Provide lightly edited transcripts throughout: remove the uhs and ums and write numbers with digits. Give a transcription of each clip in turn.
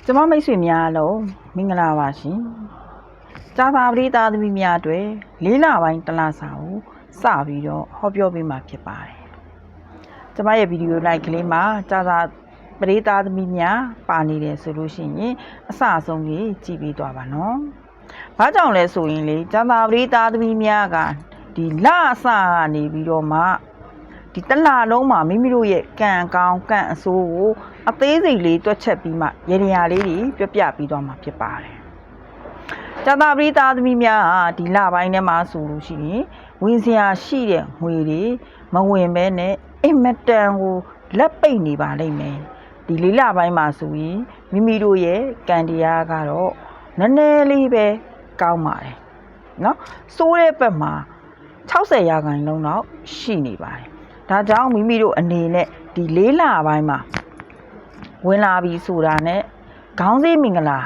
ကျမမိတ်ဆွေများလုံးမင်္ဂလာပါရှင်။ကြာသာပတိသားသမီးများအတွက်၄လပိုင်းတစ်လစာကိုစပြီးတော့ဟောပြောပေးမှာဖြစ်ပါတယ်။ကျမရဲ့ဗီဒီယိုလိုက်ကလေးမှာကြာသာပတိသားသမီးများပါနေတယ်ဆိုလို့ရှိရင်အစအဆုံးကြီးကြည့်ပြီးသွားပါနော်။ဘာကြောင့်လဲဆိုရင်လေကြာသာပတိသားသမီးများကဒီလအစကနေပြီးတော့မှဒီတလလုံးမှာမိမိတို့ရဲ့ကံကောင်းကံအဆိုးကိုအသေးစိတ်လေးတွက်ချက်ပြီးမှရေနေရာလေးတွေပြပြပြီးတော့မှဖြစ်ပါတယ်။ကြာသာပတိသားသမီးများဟာဒီလပိုင်းထဲမှာဆိုလို့ရှိရင်ဝင်စရာရှိတဲ့ငွေတွေမဝင်ဘဲနဲ့အိမ်မတန်ကိုလက်ပိတ်နေပါလိမ့်မယ်။ဒီလေးလပိုင်းမှာဆိုရင်မိမိတို့ရဲ့ကံတရားကတော့နည်းနည်းလေးပဲကောင်းပါတယ်။နော်။စိုးတဲ့ဘက်မှာ60%လောက်ရှိနေပါတယ်။ဒါကြောင့်မိမိတို့အနေနဲ့ဒီလေးလပိုင်းမှာဝင်လာပြီဆိုတာနဲ့ခေါင်းစည်းမင်္ဂလာ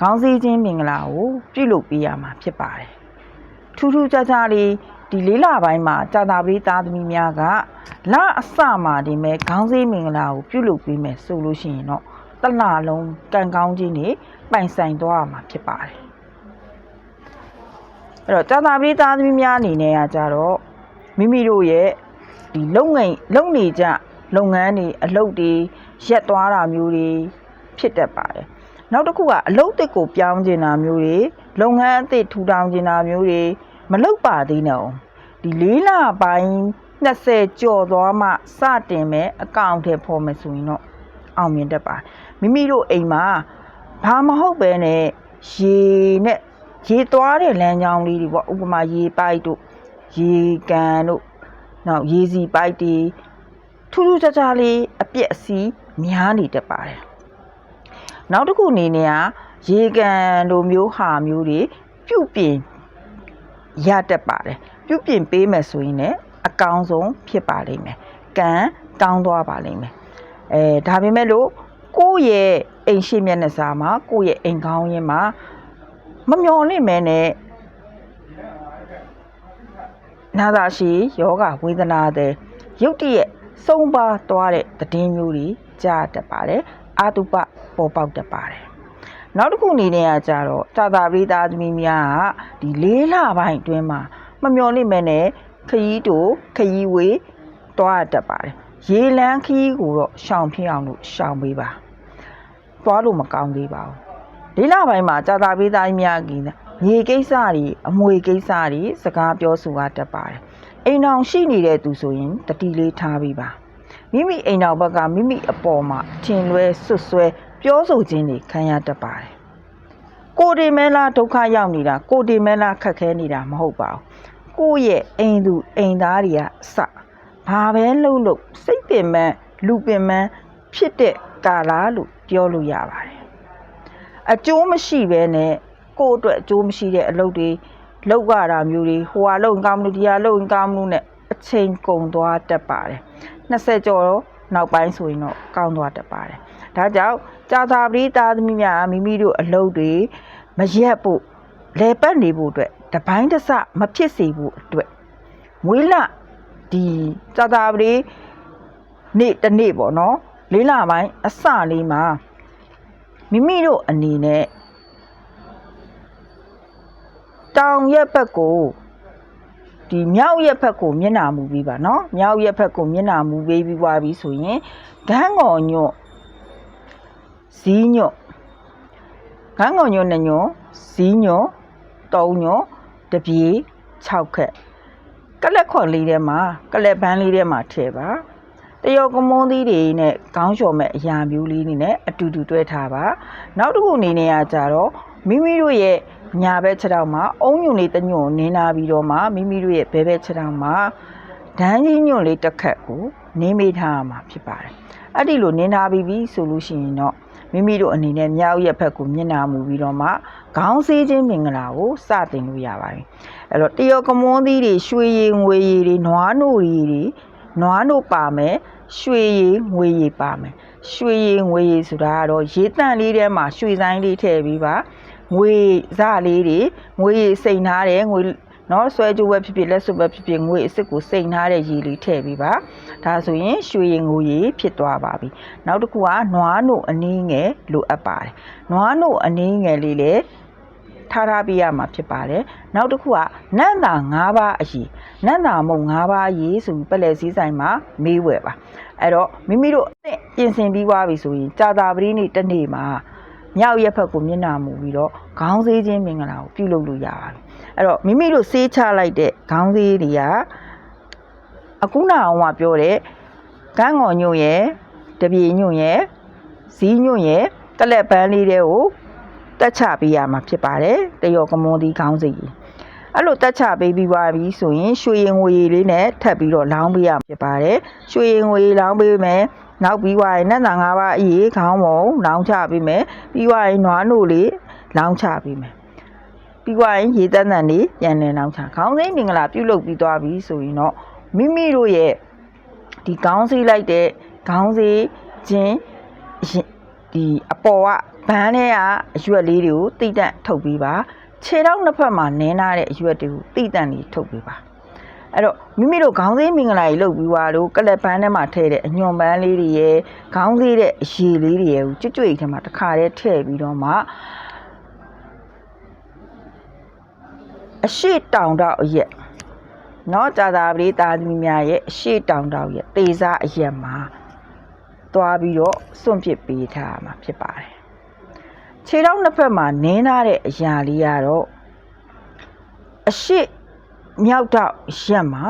ခေါင်းစည်းချင်းမင်္ဂလာကိုပြုလုပ်ပေးရမှာဖြစ်ပါတယ်ထူးထူးခြားခြားလေးဒီလေးလပိုင်းမှာကြာသာပတိသားသမီးများကလအစမှာဒီမဲ့ခေါင်းစည်းမင်္ဂလာကိုပြုလုပ်ပေးမယ်ဆိုလို့ရှိရင်တော့တလလုံးကံကောင်းခြင်းတွေပိုင်ဆိုင်သွားရမှာဖြစ်ပါတယ်အဲ့တော့ကြာသာပတိသားသမီးများအနေနဲ့ကကြတော့မိမိတို့ရဲ့ဒီလုပ်နေကြလုပ်ငန်းတွေအလုပ်တွေရက်သွားတာမျိုးတွေဖြစ်တတ်ပါတယ်။နောက်တစ်ခုကအလုပ်တစ်ကိုပြောင်းကျင်တာမျိုးတွေလုပ်ငန်းအသစ်ထူထောင်ကျင်တာမျိုးတွေမလုပ်ပါသေးနဲ့။ဒီ၄လပိုင်း20ကျော်သွားမှစတင်မဲ့အကောင့်ထဲပေါ်မယ်ဆိုရင်တော့အောင်မြင်တတ်ပါတယ်။မိမိတို့အိမ်မှာဘာမဟုတ်ပဲနဲ့ရေသွားတဲ့လမ်းကြောင်းလေးတွေပေါ့ဥပမာရေပိုက်တို့ရေကန်တို့နောက်ရေစီပိုက်တွေထူးထူးခြားခြားလေးအပြက်အစီးများနေတတ်ပါတယ်နောက်တစ်ခုအနေနဲ့ရေကန်လိုမျိုးဟာမျိုးတွေပြုပြင်ရတတ်ပါတယ်ပြုပြင်ပေးမယ်ဆိုရင်လည်းအကောင်းဆုံးဖြစ်ပါလိမ့်မယ်ကံကောင်းသွားပါလိမ့်မယ်ဒါပေမဲ့လို့ကိုယ့်ရဲ့အိမ်ရှိမျက်နှာစာမှာကိုယ့်ရဲ့အိမ်ကောင်းရင်းမှာမမျော်လင့်မဲနဲ့နာသာရှိယောဂဝေဒနာတဲ့ရုတ်တရက်ဆုံးပါသွားတဲ့သတင်းမျိုးတွေကြားတတ်ပါတယ်အာတုပပေါ်ပေါက်တတ်ပါတယ်နောက်တစ်ခုအနေနဲ့ကကြတော့ကြာသာပတိသားသမီးများကဒီ၄လပိုင်းအတွင်းမှာမမျော်လင့်မဲနဲ့ခရီးဝေးသွားတတ်ပါတယ်ရေလန်းခရီးကိုတော့ရှောင်ဖြစ်အောင်လို့ရှောင်ပေးပါသွားလို့မကောင်းသေးပါဘူး၄လပိုင်းမှာကြာသာပတိသားများကမြေကိစ္စတွေအမွေကိစ္စတွေစကားပြောဆိုရတတ်ပါတယ်အိမ်အောင်ရှိနေတဲ့သူဆိုရင်တတိလေးထားပြီးပါမိမိအိမ်တော်ဘက်ကမိမိအပေါ်မှာထင်လွဲဆွဆွဲပြောဆိုခြင်းတွေခံရတတ်ပါတယ်ကိုယ်တင်မဲလားဒုက္ခရောက်နေတာကိုယ်တင်မဲလားခက်ခဲနေတာမဟုတ်ပါဘူးကိုယ့်ရဲ့အိမ်သူအိမ်သားတွေကအစဘာပဲလုပ်စိတ်ပင်ပန်းလူပင်ပန်းဖြစ်တဲ့ကာလလို့ပြောလို့ရပါတယ်အကျိုးမရှိဘဲနဲ့ကိုယ့်အတွက်အကျိုးမရှိတဲ့အလုပ်တွေလောက်ရတာမျိုးတွေဟိုဟာလုံကောင်းလို့ဒီဟာလုံကောင်းလို့နဲ့အချိန်ကုန်သွားတတ်ပါတယ်20ကျော်နောက်ပိုင်းဆိုရင်တော့ကောင်းသွားတတ်ပါတယ်ဒါကြောင့်ကြာသာပတိသားသမီးများမိမိတို့အလုပ်တွေမရက်ဖို့လဲပတ်နေဖို့အတွက်တပိုင်းတစ်စမဖြစ်စေဖို့အတွက်မွေးလဒီကြာသာပတိနေ့တစ်နေ့ပေါ့နော်၄လပိုင်းအစလေးမှာမိမိတို့အနေနဲ့တောင်ရက်ဘက်ကိုဒီမြောက်ရက်ဘက်ကိုမျက်နှာမူပြီးပါနော်မြောက်ရက်ဘက်ကိုမျက်နှာမူပေးပြီးသွားပြီဆိုရင်ဂန်းငေါ်ညွတ်ဇီးညွတ်ဂန်းငေါ်ညွတ်2ညွတ်ဇီးညွတ်3ညွတ်တပြေ6ခက်ကလက်ခွန်လေးထဲမှာကလက်ပန်းလေးထဲမှာထည့်ပါတရောကမွန်းသီးတွေနဲ့ခေါင်းလျှော်မဲ့အရာမျိုးလေးနဲ့အတူတူတွဲထားပါနောက်တစ်ခုအနေနဲ့ကကြတော့မိမိတို့ရဲ့ညာဘက်ခြေထောက်မှာအုံညွန့်လေးတစ်ညွန့်နင်းလာပြီးတော့မှမိမိတို့ရဲ့ဘဲဘက်ခြေထောက်မှာဒန်းကြီးညွန့်လေးတစ်ခက်ကိုနင်းမိထားရမှာဖြစ်ပါတယ်အဲ့ဒီလိုနင်းထားပြီးပြီဆိုလို့ရှိရင်တော့မိမိတို့အနေနဲ့မြောက်ရက်ဘက်ကိုမျက်နှာမူပြီးတော့မှခေါင်းစည်းခြင်းမင်္ဂလာကိုစတင်လို့ရပါတယ်အဲ့တော့တရောကမွန်းသီးတွေရွှေရည်ငွေရည်တွေနွားနို့ရည်တွေနွားနို့ပါမယ်ရွှေရည်ငွေရည်ပါမယ်ရွှေရည်ငွေရည်ဆိုတာကတော့ရေတန့်လေးထဲမှာရွှေဆိုင်လေးထည့်ပြီးပါငွေစလေးတွေငွေစိန်ထားတယ်ငွေ နော်ဆွဲကြိုးပဲဖြစ်ဖြစ်လက်စွပ်ပဲဖြစ်ဖြစ်ငွေအစ်စ်ကိုစိန်ထားတဲ့ရေလေးထည့်ပြီးပါဒါဆိုရင်ရွှေရည်ငွေရည်ဖြစ်သွားပါပြီနောက်တစ်ခုကနွားနို့အနည်းငယ်လိုအပ်ပါတယ်နွားနို့အနည်းငယ်လေးလည်းထားပြရမှာဖြစ်ပါတယ်နောက်တစ်ခုကနတ်သား၅ပါးအရေးနတ်သားမုံ၅ပါးအရေးဆိုပြီးပလက်စည်းဆိုင်မှာမေးဝယ်ပါအဲ့တော့မိမိတို့ပြင်ဆင်ပြီးသွားပြီဆိုရင်ကြာတာပတိနေ့တစ်နေ့မှာမြောက်ရက်ဖက်ကိုမျက်နှာမူပြီးတော့ခေါင်းစည်းခြင်းမင်္ဂလာကိုပြုလုပ်လို့ရပါတယ်အဲ့တော့မိမိတို့ဆေးချလိုက်တဲ့ခေါင်းစည်းတွေကအခုနအောင်ကပြောတဲ့ကန်းငေါ်ညွန့်ရဲ့တပြေညွန့်ရဲ့ဇီးညွန့်ရဲ့ကလက်ပန်းလေးတွေကိုတက်ချပေးရမှာဖြစ်ပါတယ်တရော်ကမွန်ဒီခေါင်းစည်းအဲ့လိုတက်ချပေးပြီးပါပြီဆိုရင်ရွှေရည်ငွေရည်လေးနဲ့ထပ်ပြီးတော့လောင်းပေးရမှာဖြစ်ပါတယ်ရွှေရည်ငွေရည်လောင်းပေးမယ်နောက်ပြီးွားရင်နတ်သား၅ပါးအေးခေါင်းပုံလောင်းချပေးမယ်ပြီးွားရင်နွားနို့လေးလောင်းချပေးမယ်ပြီးွားရင်ရေတန်းတန်းလေးပြန်လည်လောင်းချခေါင်းစည်းမင်္ဂလာပြုလုပ်ပြီးသွားပြီဆိုရင်တော့မိမိတို့ရဲ့ဒီခေါင်းစည်းလိုက်တဲ့ခေါင်းစည်းချင်းဒီအပေါ်ကဘန်းထဲကအရွက်လေးတွေကိုတိတန့်ထုတ်ပြီးပါခြေထောက်နှစ်ဖက်မှာနင်းထားတဲ့အရွက်တွေကိုတိတန့်လေးထုတ်ပေးပါအဲ့တော့မိမိတို့ခေါင်းစည်းမင်္ဂလာကြီးလုပ်ပြီးွားလို့ကလက်ပန်းထဲမှာထည့်တဲ့အညွန်ပန်းလေးတွေရဲ့ခေါင်းစည်းတဲ့အရေလေးတွေရဲ့ကိုကြွထဲမှာတစ်ခါတည်းထည့်ပြီးတော့မှအရှိတောင်တော့အရက်နော်ကြာတာပတိသားသမီးများရဲ့အရှိတောင်တော့ရဲ့တေစားအရက်မှာသွားပြီးတော့စွန့်ပစ်ပေးထားမှာဖြစ်ပါတယ်ခြေထောက်နှစ်ဖက်မှာနင်းထားတဲ့အရာလေးကတော့အရှိမြောက်တော့ရက်မှာ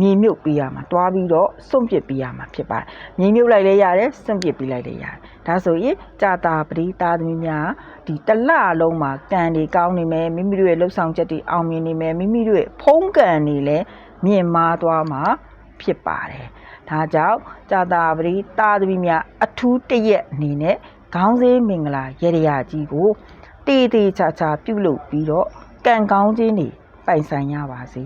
မြေမြုပ်ပေးရမှာတွားပြီးတော့စွန့်ပစ်ပေးရမှာဖြစ်ပါတယ်မြေမြုပ်လိုက်လည်းရတယ်စွန့်ပစ်ပေးလိုက်လည်းရတယ်ဒါဆိုရင်ကြာတာပတိသားသမီးများဒီတလလုံးမှာကံတွေကောင်းနေမယ်မိမိတို့ရဲ့လှုပ်ဆောင်ချက်တွေအောင်မြင်နေမယ်မိမိတို့ရဲ့ဖုံးကံတွေလည်းမြင့်မားသွားမှာဖြစ်ပါတယ်ဒါကြောင့်ကြာတာပတိသားသမီးများအထူးတရက်အနေနဲ့ခေါင်းစည်းမင်္ဂလာရေရကြီးကိုတေးသေးချာချာပြုလုပ်ပြီးတော့ကံကောင်းခြင်းတွေပိုင်ဆိုင်ရပါစေ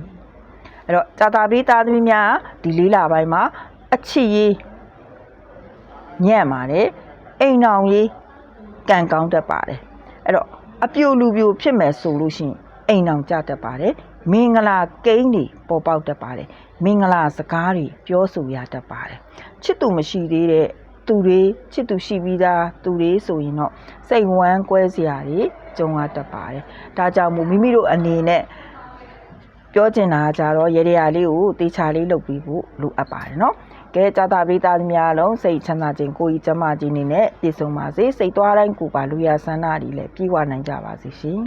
အဲ့တော့ကြာတာပတိသားသမီးများဒီ၄လပိုင်းမှာအချစ်ရေးညံ့ပါတယ်အိမ်အောင်ရေးကံကောင်းတတ်ပါတယ်အဲ့တော့အပြိုလူပြိုဖြစ်မယ်ဆိုလို့ရှိရင်အိမ်အောင်ကြတတ်ပါတယ်မင်္ဂလာကိန်းတွေပေါ်ပေါက်တတ်ပါတယ်မင်္ဂလာစကားတွေပြောဆိုရတတ်ပါတယ်ချစ်သူမရှိသေးတဲ့သူတွေချစ်သူရှိပြီးသားသူတွေဆိုရင်တော့စိတ်ဝမ်းကွဲစရာတွေကြုံရတတ်ပါတယ်ဒါကြောင့်မို့မိမိတို့အနေနဲ့ပြောချင်တာကြတော့ရေရလေးကိုတေချာလေးလုပ်ပြီးဖို့လိုအပ်ပါတယ်နော်ကဲကြာတာပတိသားသမီးများလုံးစိတ်ချမ်းသာခြင်းကိုယ်ကြီးကျန်းမာခြင်းနဲ့ပြည့်စုံပါစေစိတ်သွားတိုင်းကိုယ်ပါလူရဆန္ဒတွေလည်းပြည့်ဝနိုင်ကြပါစေရှင်